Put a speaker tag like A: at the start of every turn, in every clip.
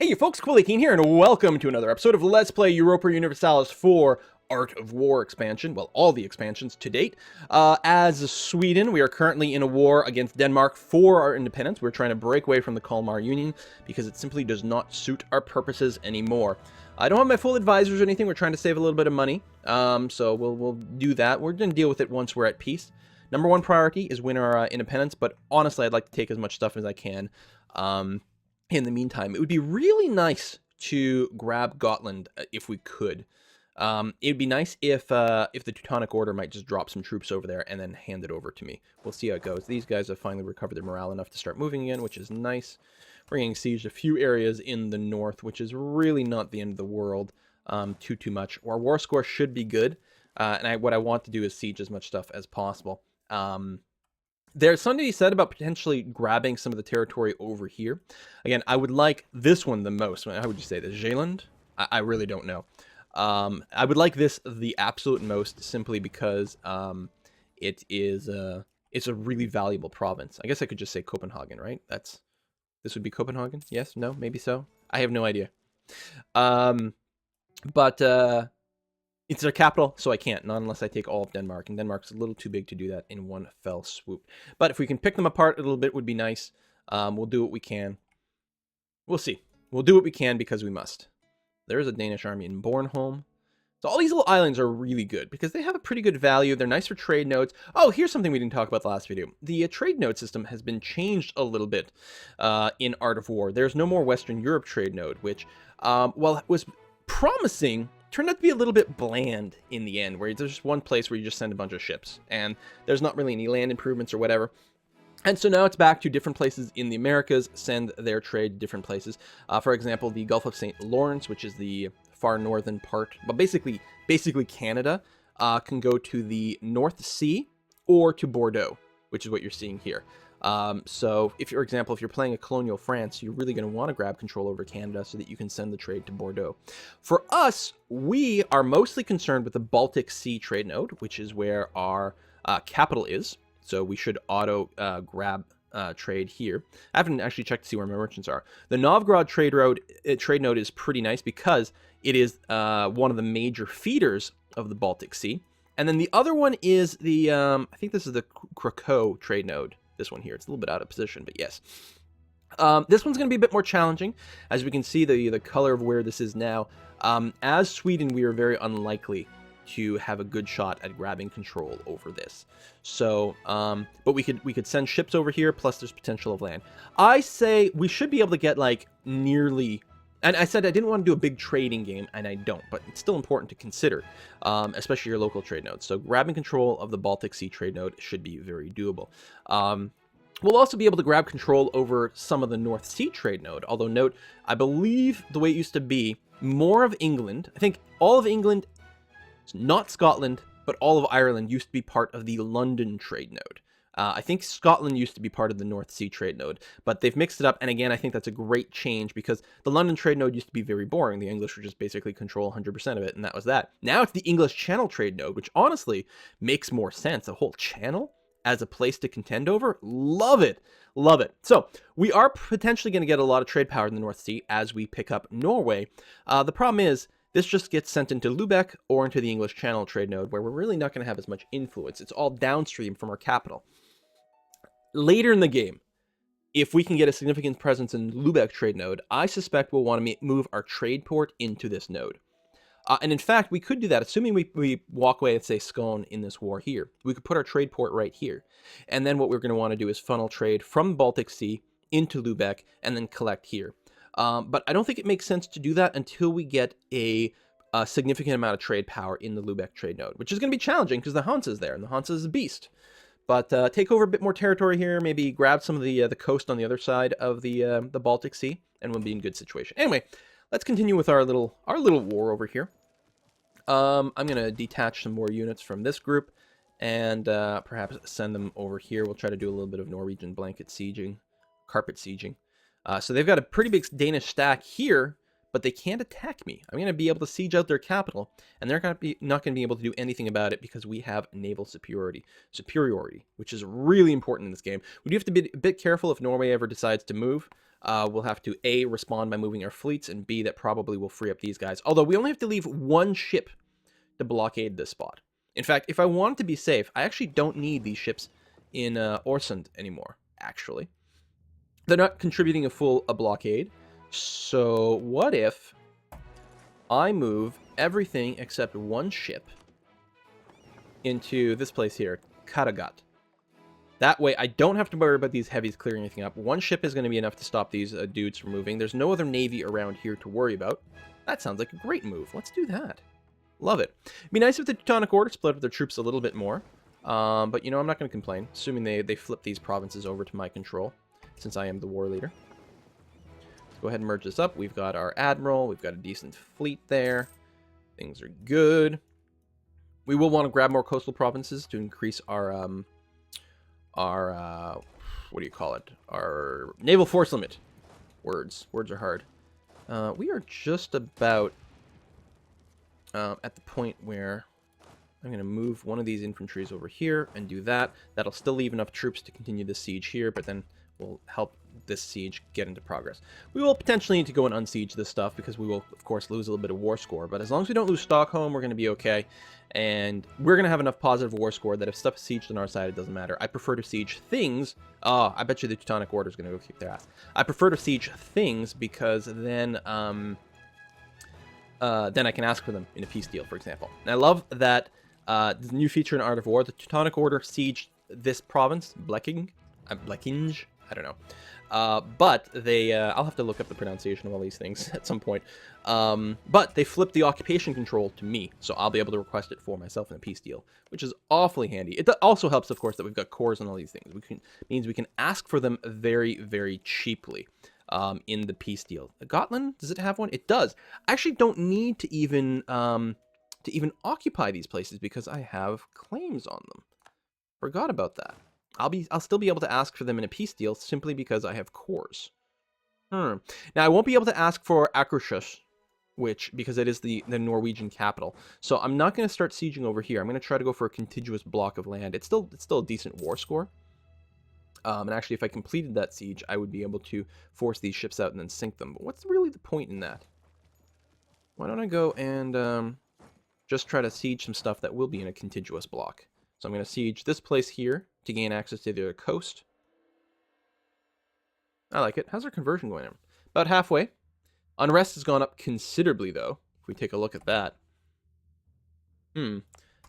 A: Hey you folks, Quilly here, and welcome to another episode of Let's Play Europa Universalis 4 Art of War expansion. Well, all the expansions to date. As Sweden, we are currently in a war against Denmark for our independence. We're trying to break away from the Kalmar Union because it simply does not suit our purposes anymore. I don't have my full advisors or anything. We're trying to save a little bit of money, so we'll do that. We're going to deal with it once we're at peace. Number one priority is win our independence, but honestly, I'd like to take as much stuff as I can. In the meantime, it would be really nice to grab Gotland if we could. It'd be nice if the Teutonic Order might just drop some troops over there and then hand it over to me. We'll see how it goes. These guys have finally recovered their morale enough to start moving again, which is nice. We're getting sieged a few areas in the north, which is really not the end of the world too much. Our war score should be good, and what I want to do is siege as much stuff as possible. There's something he said about potentially grabbing some of the territory over here. Again, I would like this one the most. How would you say this? Zeeland? I really don't know. I would like this the absolute most simply because it's a really valuable province. I guess I could just say Copenhagen, right? This would be Copenhagen? Yes? No? Maybe so? I have no idea. It's their capital, so I can't, not unless I take all of Denmark, and Denmark's a little too big to do that in one fell swoop. But if we can pick them apart a little bit, would be nice. We'll do what we can. We'll see. We'll do what we can because we must. There's a Danish army in Bornholm. So all these little islands are really good because they have a pretty good value. They're nice for trade nodes. Oh, here's something we didn't talk about the last video. The trade node system has been changed a little bit in Art of War. There's no more Western Europe trade node, which, well, it was promising, turned out to be a little bit bland in the end, where there's just one place where you just send a bunch of ships, and there's not really any land improvements or whatever. And so now it's back to different places in the Americas send their trade to different places. For example, the Gulf of St. Lawrence, which is the far northern part, but basically Canada, can go to the North Sea or to Bordeaux, which is what you're seeing here. So if, for example, if you're playing a colonial France, you're really going to want to grab control over Canada so that you can send the trade to Bordeaux. For us, we are mostly concerned with the Baltic Sea trade node, which is where our capital is. So we should auto grab trade here. I haven't actually checked to see where my merchants are. The Novgorod trade node is pretty nice because it is one of the major feeders of the Baltic Sea. And then the other one is the, I think this is the Krakow trade node. This one here, it's a little bit out of position, but yes. This one's going to be a bit more challenging. As we can see, the color of where this is now. As Sweden, we are very unlikely to have a good shot at grabbing control over this. So, but we could send ships over here, plus there's potential of land. I say we should be able to get like nearly... And I said I didn't want to do a big trading game, and I don't, but it's still important to consider, especially your local trade nodes. So grabbing control of the Baltic Sea trade node should be very doable. We'll also be able to grab control over some of the North Sea trade node, although note, I believe the way it used to be, more of England, I think all of England, not Scotland, but all of Ireland used to be part of the London trade node. I think Scotland used to be part of the North Sea trade node, but they've mixed it up, and again, I think that's a great change, because the London trade node used to be very boring. The English would just basically control 100% of it, and that was that. Now it's the English Channel trade node, which honestly makes more sense. A whole channel as a place to contend over? Love it! Love it. So, we are potentially going to get a lot of trade power in the North Sea as we pick up Norway. The problem is, this just gets sent into Lubeck or into the English Channel trade node, where we're really not going to have as much influence. It's all downstream from our capital. Later in the game, if we can get a significant presence in Lubeck trade node, I suspect we'll want to move our trade port into this node. And in fact, we could do that, assuming we walk away with, say, Skåne in this war here. We could put our trade port right here. And then what we're going to want to do is funnel trade from the Baltic Sea into Lubeck and then collect here. But I don't think it makes sense to do that until we get a significant amount of trade power in the Lubeck trade node, which is going to be challenging because the Hansa is there, and the Hansa is a beast. But take over a bit more territory here, maybe grab some of the coast on the other side of the Baltic Sea, and we'll be in good situation. Anyway, let's continue with our little war over here. I'm going to detach some more units from this group, and perhaps send them over here. We'll try to do a little bit of Norwegian blanket sieging, carpet sieging. So they've got a pretty big Danish stack here, but they can't attack me. I'm going to be able to siege out their capital, and they're not going to be able to do anything about it because we have naval superiority, which is really important in this game. We do have to be a bit careful if Norway ever decides to move. we'll have to A, respond by moving our fleets, and B, that probably will free up these guys. Although we only have to leave one ship to blockade this spot. In fact, if I want to be safe, I actually don't need these ships in Orsund anymore, actually. They're not contributing a blockade. So what if I move everything except one ship into this place here, Karagat. That way, I don't have to worry about these heavies clearing anything up. One ship is going to be enough to stop these dudes from moving. There's no other navy around here to worry about. That sounds like a great move. Let's do that. Love it. It'd be nice if the Teutonic Order split up their troops a little bit more. But, you know, I'm not going to complain, assuming they flip these provinces over to my control, since I am the war leader. Let's go ahead and merge this up. We've got our admiral. We've got a decent fleet there. Things are good. We will want to grab more coastal provinces to increase our what do you call it? Our naval force limit. Words are hard. We are just about at the point where I'm going to move one of these infantries over here and do that. That'll still leave enough troops to continue the siege here, but then will help this siege get into progress. We will potentially need to go and unsiege this stuff because we will, of course, lose a little bit of war score. But as long as we don't lose Stockholm, we're going to be okay. And we're going to have enough positive war score that if stuff is sieged on our side, it doesn't matter. I prefer to siege things. I bet you the Teutonic Order is going to go kick their ass. I prefer to siege things because then I can ask for them in a peace deal, for example. And I love that the new feature in Art of War, the Teutonic Order sieged this province, Blekinge, I don't know. But they, I'll have to look up the pronunciation of all these things at some point. But they flipped the occupation control to me, so I'll be able to request it for myself in a peace deal, which is awfully handy. It also helps, of course, that we've got cores on all these things. Means we can ask for them very, very cheaply in the peace deal. Gotland, does it have one? It does. I actually don't need to even occupy these places because I have claims on them. Forgot about that. I'll still be able to ask for them in a peace deal simply because I have cores. Now I won't be able to ask for Akershus, because it is the Norwegian capital. So I'm not going to start sieging over here. I'm going to try to go for a contiguous block of land. It's still a decent war score. And actually, if I completed that siege, I would be able to force these ships out and then sink them. But what's really the point in that? Why don't I go and just try to siege some stuff that will be in a contiguous block? So I'm going to siege this place here to gain access to the other coast. I like it. How's our conversion going? About halfway. Unrest has gone up considerably, though, if we take a look at that.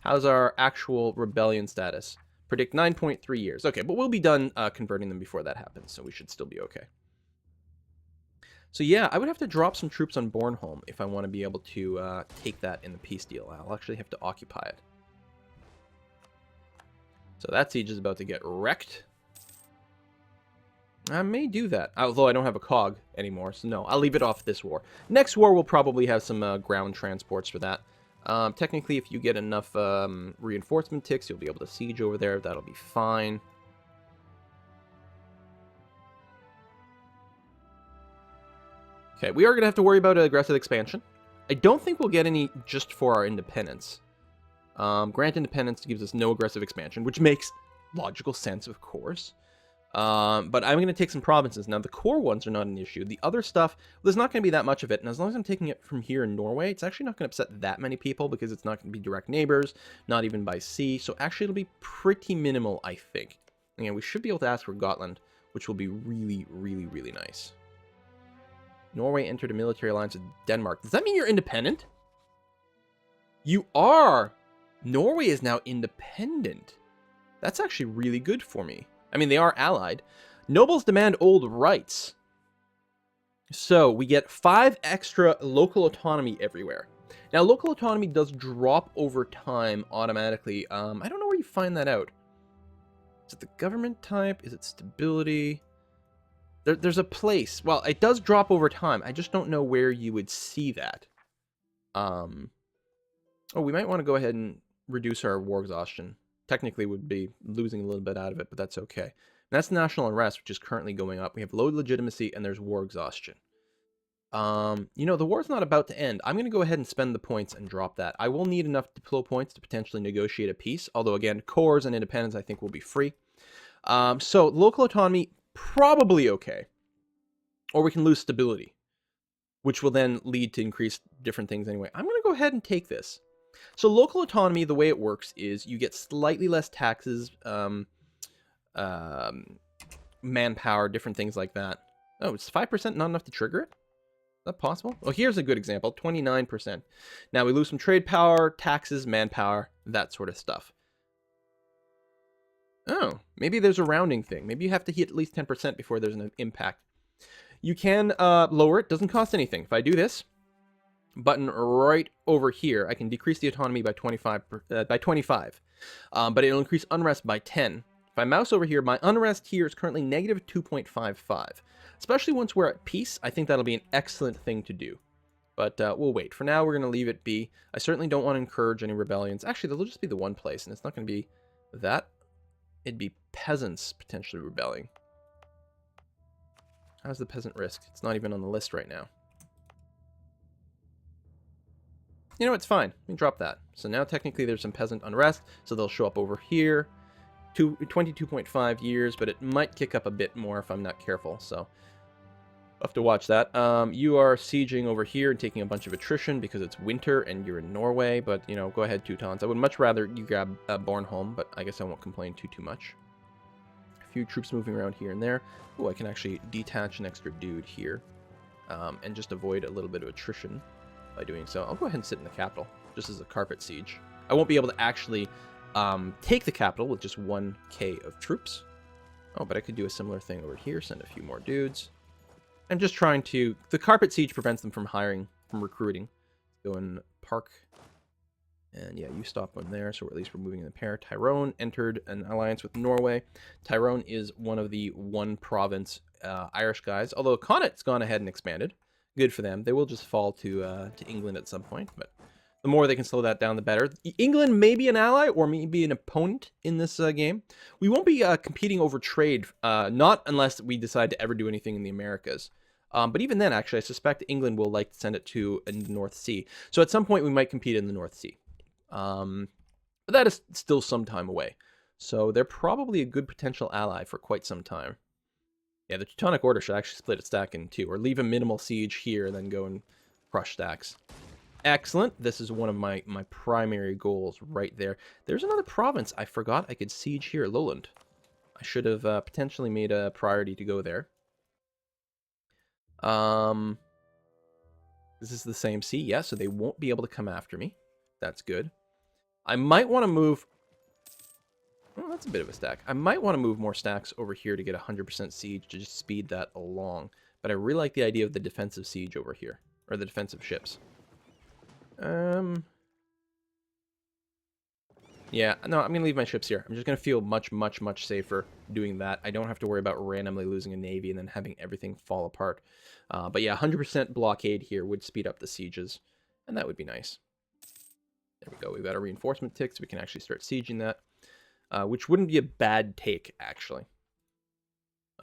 A: How's our actual rebellion status? Predict 9.3 years. Okay, but we'll be done converting them before that happens, so we should still be okay. So yeah, I would have to drop some troops on Bornholm if I want to be able to take that in the peace deal. I'll actually have to occupy it. So that siege is about to get wrecked. I may do that, although I don't have a cog anymore, so no, I'll leave it off this war. Next war, we'll probably have some ground transports for that. Technically, if you get enough reinforcement ticks, you'll be able to siege over there. That'll be fine. Okay, we are going to have to worry about aggressive expansion. I don't think we'll get any just for our independence. Grant independence gives us no aggressive expansion, which makes logical sense, of course. But I'm going to take some provinces. Now, the core ones are not an issue. The other stuff, there's not going to be that much of it. And as long as I'm taking it from here in Norway, it's actually not going to upset that many people because it's not going to be direct neighbors, not even by sea. So actually, it'll be pretty minimal, I think. Again, we should be able to ask for Gotland, which will be really, really, really nice. Norway entered a military alliance with Denmark. Does that mean you're independent? You are! Norway is now independent. That's actually really good for me. I mean, they are allied. Nobles demand old rights. So we get 5 extra local autonomy everywhere. Now, local autonomy does drop over time automatically. I don't know where you find that out. Is it the government type? Is it stability? There's a place. Well, it does drop over time. I just don't know where you would see that. Oh, we might want to go ahead and reduce our war exhaustion. Technically would be losing a little bit out of it, but that's okay. And that's national unrest, which is currently going up. We have low legitimacy and there's war exhaustion. You know, the war's not about to end. I'm going to go ahead and spend the points and drop that. I will need enough diplo points to potentially negotiate a peace, although again, cores and independence I think will be free. So local autonomy, probably okay. or we can lose stability, which will then lead to increased different things anyway. I'm going to go ahead and take this. So local autonomy, the way it works is you get slightly less taxes, manpower, different things like that. Oh, it's 5% not enough to trigger it? Is that possible? Well, here's a good example, 29%. Now we lose some trade power, taxes, manpower, that sort of stuff. Oh, maybe there's a rounding thing. Maybe you have to hit at least 10% before there's an impact. You can lower it, doesn't cost anything. If I do this, button right over here, I can decrease the autonomy by 25, but it'll increase unrest by 10. If I mouse over here, my unrest here is currently negative 2.55. Especially once we're at peace, I think that'll be an excellent thing to do. But we'll wait. For now, we're going to leave it be. I certainly don't want to encourage any rebellions. Actually, there'll just be the one place, and it's not going to be that. It'd be peasants potentially rebelling. How's the peasant risk? It's not even on the list right now. You know, it's fine. We can drop that. So now technically there's some peasant unrest, so they'll show up over here. 22.5 years, but it might kick up a bit more if I'm not careful, so I'll have to watch that. You are sieging over here and taking a bunch of attrition because it's winter and you're in Norway, but, you know, go ahead, Teutons. I would much rather you grab Bornholm, but I guess I won't complain too much. A few troops moving around here and there. Oh, I can actually detach an extra dude here and just avoid a little bit of attrition by doing so. I'll go ahead and sit in the capital, just as a carpet siege. I won't be able to actually take the capital with just 1k of troops. Oh, but I could do a similar thing over here, send a few more dudes. I'm just trying to... The carpet siege prevents them from recruiting. Go and park. And yeah, you stop one there, so at least we're moving in the pair. Tyrone entered an alliance with Norway. Tyrone is one of the one province Irish guys, although Connaught's gone ahead and expanded. Good for them. They will just fall to England at some point, but the more they can slow that down, the better. England may be an ally or maybe an opponent in this game. We won't be competing over trade, not unless we decide to ever do anything in the Americas. But even then, actually, I suspect England will like to send it to the North Sea. So at some point, we might compete in the North Sea. But that is still some time away. So they're probably a good potential ally for quite some time. Yeah, the Teutonic Order should actually split its stack in two, or leave a minimal siege here, and then go and crush stacks. Excellent. This is one of my primary goals right there. There's another province I forgot I could siege here, Lowland. I should have potentially made a priority to go there. This is the same sea, yeah, so they won't be able to come after me. That's good. I might want to move... Oh, that's a bit of a stack. I might want to move more stacks over here to get 100% siege to just speed that along. But I really like the idea of the defensive siege over here. Or the defensive ships. Yeah, no, I'm going to leave my ships here. I'm just going to feel much safer doing that. I don't have to worry about randomly losing a navy and then having everything fall apart. But yeah, 100% blockade here would speed up the sieges. And that would be nice. There we go. We've got a reinforcement tick, so we can actually start sieging that. Which wouldn't be a bad take, actually.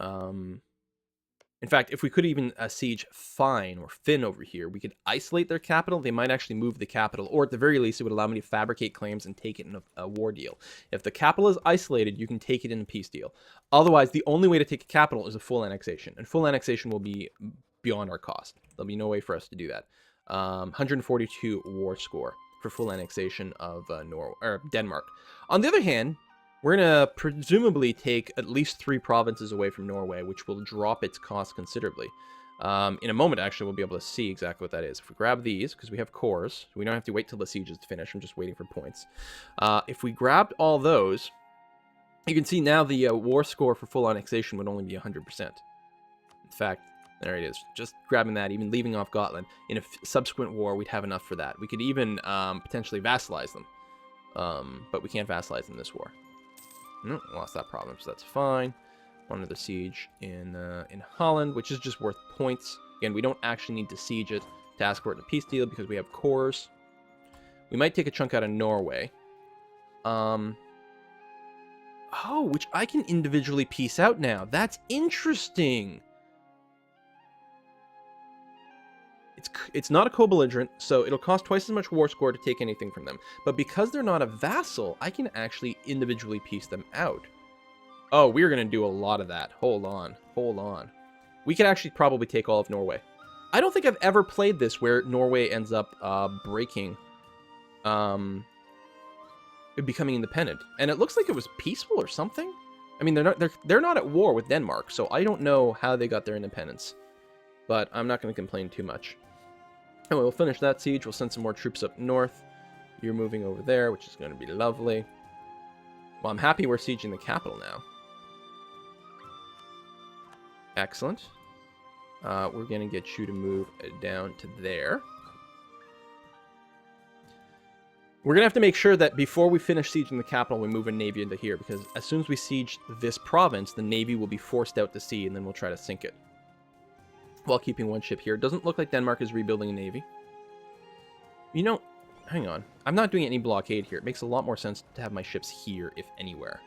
A: In fact, if we could even siege Fine or Finn over here, we could isolate their capital. They might actually move the capital, or at the very least, it would allow me to fabricate claims and take it in a war deal. If the capital is isolated, you can take it in a peace deal. Otherwise, the only way to take a capital is a full annexation, and full annexation will be beyond our cost. There'll be no way for us to do that. 142 war score for full annexation of Denmark. On the other hand, we're going to presumably take at least 3 provinces away from Norway, which will drop its cost considerably. In a moment, actually, we'll be able to see exactly what that is. If we grab these, because we have cores, we don't have to wait till the siege is finished. I'm just waiting for points. If we grabbed all those, you can see now the war score for full annexation would only be 100%. In fact, there it is. Just grabbing that, even leaving off Gotland. In a subsequent war, we'd have enough for that. We could even potentially vassalize them. But we can't vassalize them this war. Nope, lost that province, so that's fine. One other siege in Holland, which is just worth points. Again, we don't actually need to siege it to ask for it in a peace deal because we have cores. We might take a chunk out of Norway. Oh, which I can individually piece out now. That's interesting. It's not a co-belligerent, so it'll cost twice as much war score to take anything from them. But because they're not a vassal, I can actually individually piece them out. Oh, we're going to do a lot of that. Hold on. Hold on. We could actually probably take all of Norway. I don't think I've ever played this where Norway ends up breaking, becoming independent. And it looks like it was peaceful or something. I mean, they're not at war with Denmark, so I don't know how they got their independence. But I'm not going to complain too much. And we'll finish that siege. We'll send some more troops up north. You're moving over there, which is going to be lovely. Well, I'm happy we're sieging the capital now. Excellent. We're going to get you to move down to there. We're going to have to make sure that before we finish sieging the capital, we move a navy into here, because as soon as we siege this province, the navy will be forced out to sea, and then we'll try to sink it. While keeping one ship here. It doesn't look like Denmark is rebuilding a navy. You know, hang on. I'm not doing any blockade here. It makes a lot more sense to have my ships here, if anywhere.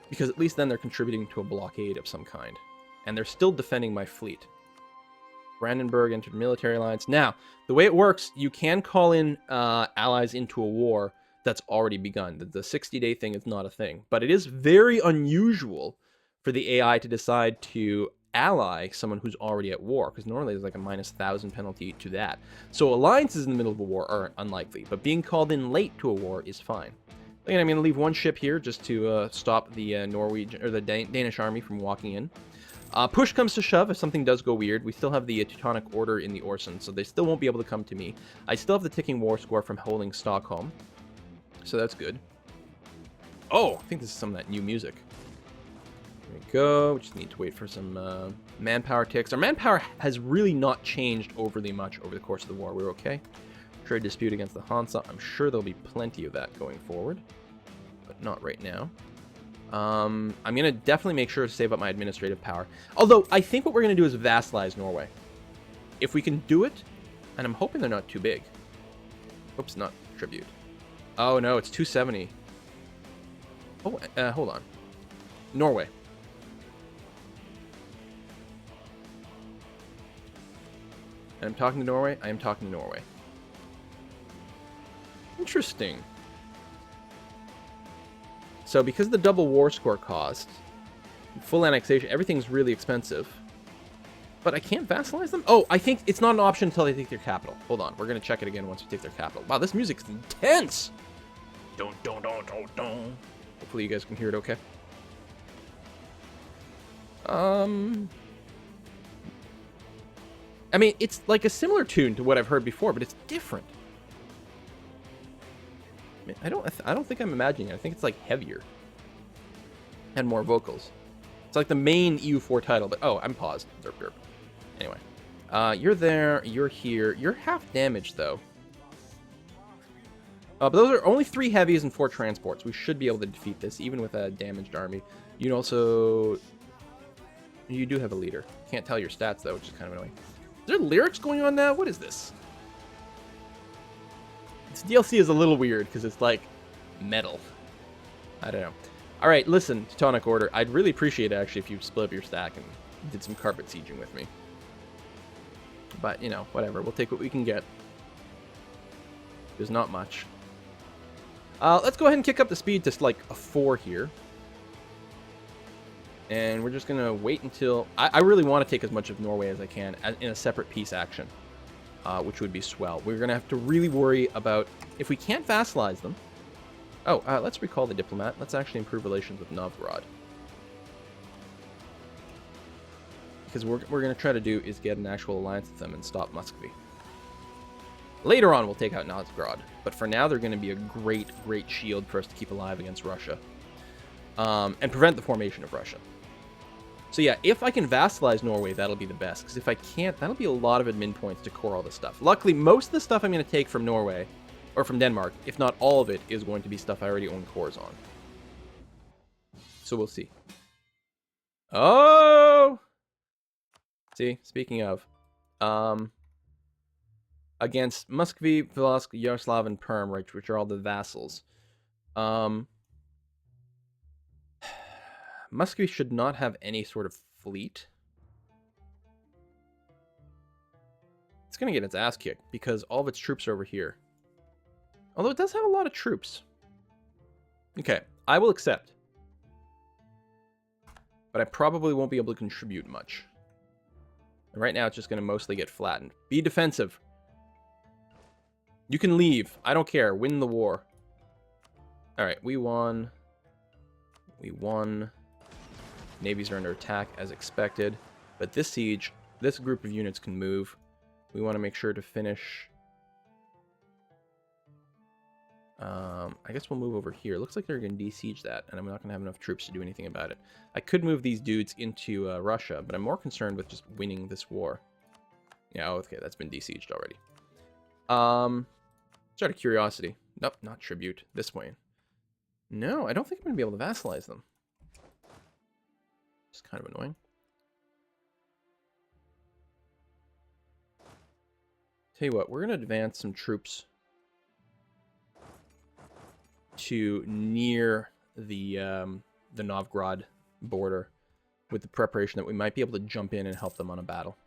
A: Because at least then they're contributing to a blockade of some kind. And they're still defending my fleet. Brandenburg entered military alliance. Now, the way it works, you can call in allies into a war that's already begun. The 60-day thing is not a thing. But it is very unusual for the AI to decide to ally someone who's already at war, because normally there's like a -1,000 penalty to that. So alliances in the middle of a war are unlikely, but being called in late to a war is fine. Again, I'm going to leave one ship here just to stop the Norwegian or the Danish army from walking in. Push comes to shove if something does go weird. We still have the Teutonic Order in the Orson, so they still won't be able to come to me. I still have the ticking war score from holding Stockholm, so that's good. Oh, I think this is some of that new music. There we go. We just need to wait for some manpower ticks. Our manpower has really not changed overly much over the course of the war. We're okay. Trade dispute against the Hansa. I'm sure there'll be plenty of that going forward, but not right now. I'm going to definitely make sure to save up my administrative power. Although, I think what we're going to do is vassalize Norway. If we can do it, and I'm hoping they're not too big. Oops, not tribute. Oh, no, it's 270. Oh, hold on. Norway. And I'm talking to Norway. I am talking to Norway. Interesting. So because of the double war score cost, full annexation, everything's really expensive. But I can't vassalize them? Oh, I think it's not an option until they take their capital. Hold on. We're going to check it again once we take their capital. Wow, this music's intense! Dun, dun, dun, dun, dun. Hopefully you guys can hear it okay. I mean, it's like a similar tune to what I've heard before, but it's different. I mean, I don't think I'm imagining it. I think it's like heavier and more vocals. It's like the main EU4 title, but oh, I'm paused. Derp derp. Anyway, you're there. You're here. You're half damaged though. But those are only 3 heavies and 4 transports. We should be able to defeat this, even with a damaged army. You also, you do have a leader. Can't tell your stats though, which is kind of annoying. Is there lyrics going on now? What is this? This DLC is a little weird because it's like metal. I don't know. All right, listen, Teutonic Order. I'd really appreciate it actually if you split up your stack and did some carpet sieging with me. But you know, whatever. We'll take what we can get. There's not much. Let's go ahead and kick up the speed to like a 4 here. And we're just going to wait until... I really want to take as much of Norway as I can in a separate peace action, which would be swell. We're going to have to really worry about... If we can't vassalize them... Oh, let's recall the diplomat. Let's actually improve relations with Novgorod. Because what we're going to try to do is get an actual alliance with them and stop Muscovy. Later on, we'll take out Novgorod. But for now, they're going to be a great, great shield for us to keep alive against Russia. And prevent the formation of Russia. So yeah, if I can vassalize Norway, that'll be the best. Because if I can't, that'll be a lot of admin points to core all this stuff. Luckily, most of the stuff I'm going to take from Norway, or from Denmark, if not all of it, is going to be stuff I already own cores on. So we'll see. Oh! See, speaking of, against Muscovy, Volsk, Yaroslav, and Perm, right, which are all the vassals. Muscovy should not have any sort of fleet. It's going to get its ass kicked because all of its troops are over here. Although it does have a lot of troops. Okay, I will accept. but I probably won't be able to contribute much. And right now, it's just going to mostly get flattened. Be defensive. You can leave. I don't care. Win the war. All right, we won. We won. Navies are under attack as expected. But this siege, this group of units can move. We want to make sure to finish. I guess we'll move over here. Looks like they're going to besiege that, and I'm not going to have enough troops to do anything about it. I could move these dudes into Russia, but I'm more concerned with just winning this war. Yeah, okay, that's been besieged already. Just out of curiosity. Nope, not tribute. This way. No, I don't think I'm going to be able to vassalize them. It's kind of annoying. Tell you what, we're going to advance some troops to near the Novgorod border with the preparation that we might be able to jump in and help them on a battle.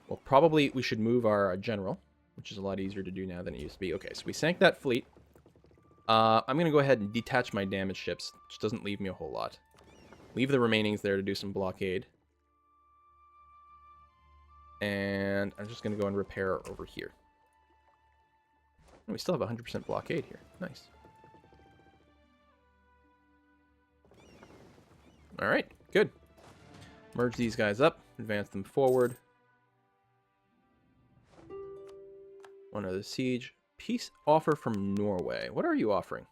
A: Well, probably we should move our general, which is a lot easier to do now than it used to be. Okay, so we sank that fleet. I'm going to go ahead and detach my damaged ships, which doesn't leave me a whole lot. Leave the remainings there to do some blockade. And I'm just going to go and repair over here. Oh, we still have 100% blockade here. Nice. Alright, good. Merge these guys up, advance them forward. One other siege. Peace offer from Norway. What are you offering?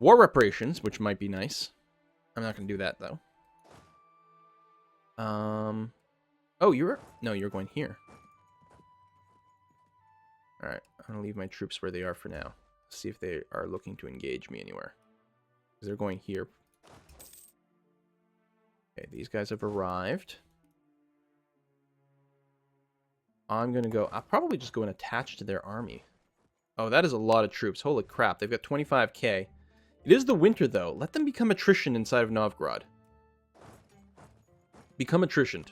A: War reparations, which might be nice. I'm not going to do that, though. Oh, you're going here. Alright, I'm going to leave my troops where they are for now. See if they are looking to engage me anywhere. Because they're going here. Okay, these guys have arrived. I'm going to go... I'll probably just go and attach to their army. Oh, that is a lot of troops. Holy crap, they've got 25k. It is the winter, though. Let them become attrition inside of Novgorod. Become attritioned.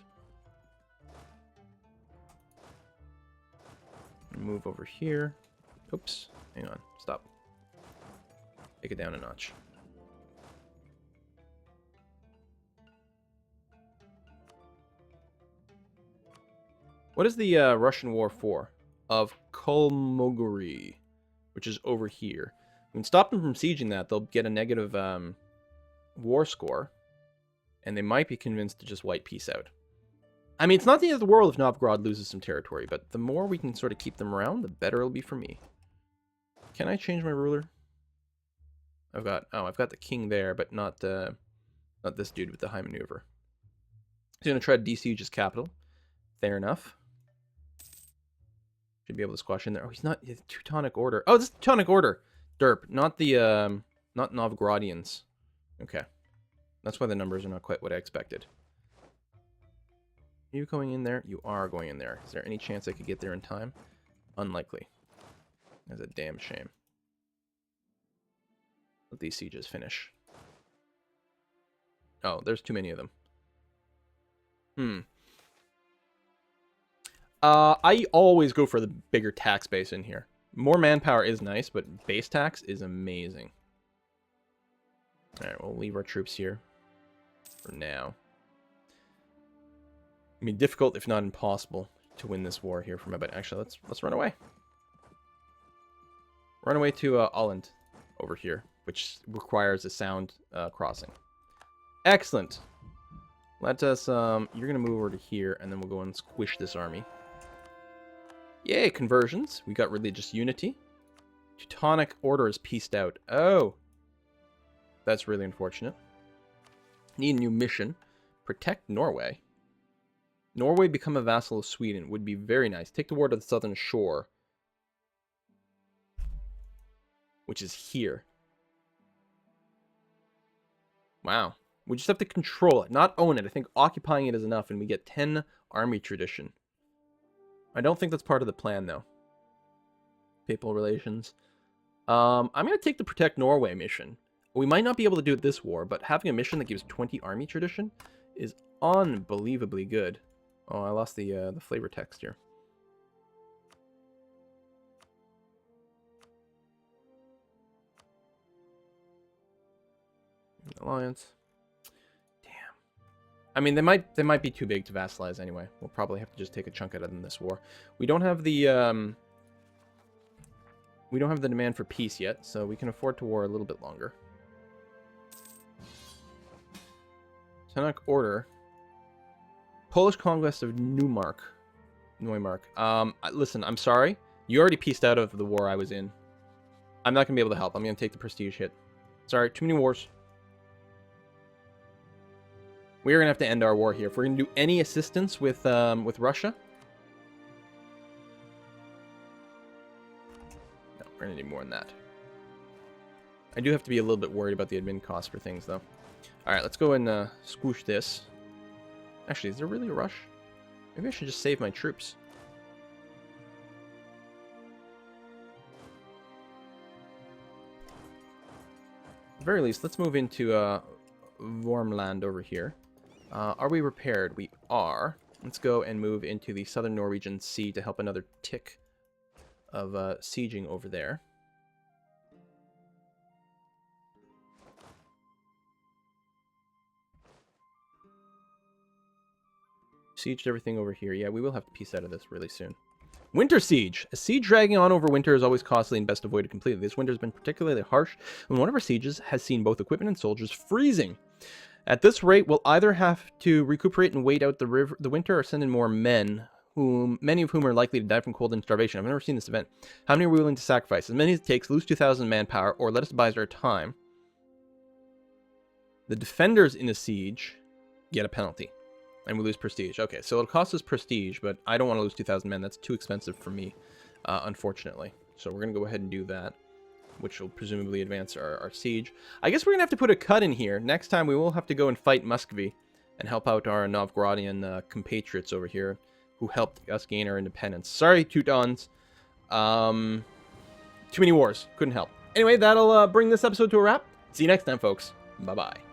A: Move over here. Oops. Hang on. Stop. Take it down a notch. What is the Russian war for? Of Kolmogorye, which is over here. We can stop them from sieging that. They'll get a negative war score, and they might be convinced to just wipe peace out. I mean, it's not the end of the world if Novgorod loses some territory, but the more we can sort of keep them around, the better it'll be for me. Can I change my ruler? I've got the king there, but not this dude with the high maneuver. He's gonna try to desiege his capital. Fair enough. Should be able to squash in there. Oh, he's not. He's Teutonic Order. Oh, this is Teutonic Order. Derp, not the not Novgorodians. Okay, that's why the numbers are not quite what I expected. Are you going in there? You are going in there. Is there any chance I could get there in time? Unlikely. That's a damn shame. Let these sieges finish. Oh, there's too many of them. I always go for the bigger tax base in here. More manpower is nice, but base tax is amazing. Alright, we'll leave our troops here for now. I mean, difficult, if not impossible, to win this war here from but actually, let's run away. Run away to Holland over here, which requires a sound crossing. Excellent. Let us, you're gonna move over to here, and then we'll go and squish this army. Yay, conversions. We got religious unity. Teutonic Order is pieced out. Oh. That's really unfortunate. Need a new mission. Protect Norway. Norway become a vassal of Sweden. Would be very nice. Take the war to the southern shore. Which is here. Wow. We just have to control it, not own it. I think occupying it is enough, and we get 10 army tradition. I don't think that's part of the plan, though. Papal relations. I'm going to take the Protect Norway mission. We might not be able to do it this war, but having a mission that gives 20 army tradition is unbelievably good. Oh, I lost the flavor text here. Alliance. Damn. I mean, they might be too big to vassalize anyway. We'll probably have to just take a chunk out of them this war. We don't have the demand for peace yet, so we can afford to war a little bit longer. Tanakh Order. Polish conquest of Neumark. Listen, I'm sorry. You already pieced out of the war I was in. I'm not going to be able to help. I'm going to take the prestige hit. Sorry, too many wars. We are going to have to end our war here. If we're going to do any assistance with Russia... No, we're going to need more than that. I do have to be a little bit worried about the admin costs for things, though. Alright, let's go and squoosh this. Actually, is there really a rush? Maybe I should just save my troops. At the very least, let's move into Vormland over here. Are we repaired? We are. Let's go and move into the southern Norwegian Sea to help another tick of sieging over there. Sieged everything over here. Yeah, we will have to piece out of this really soon. Winter siege. A siege dragging on over winter is always costly and best avoided completely. This winter has been particularly harsh, and one of our sieges has seen both equipment and soldiers freezing. At this rate, we'll either have to recuperate and wait out the winter or send in more men, many of whom are likely to die from cold and starvation. I've never seen this event. How many are we willing to sacrifice? As many as it takes, lose 2,000 manpower, or let us bide our time. The defenders in a siege get a penalty. And we lose prestige. Okay, so it'll cost us prestige, but I don't want to lose 2,000 men. That's too expensive for me, unfortunately. So we're going to go ahead and do that, which will presumably advance our siege. I guess we're going to have to put a cut in here. Next time we will have to go and fight Muscovy and help out our Novgorodian compatriots over here who helped us gain our independence. Sorry, Teutons. Too many wars. Couldn't help. Anyway, that'll bring this episode to a wrap. See you next time, folks. Bye-bye.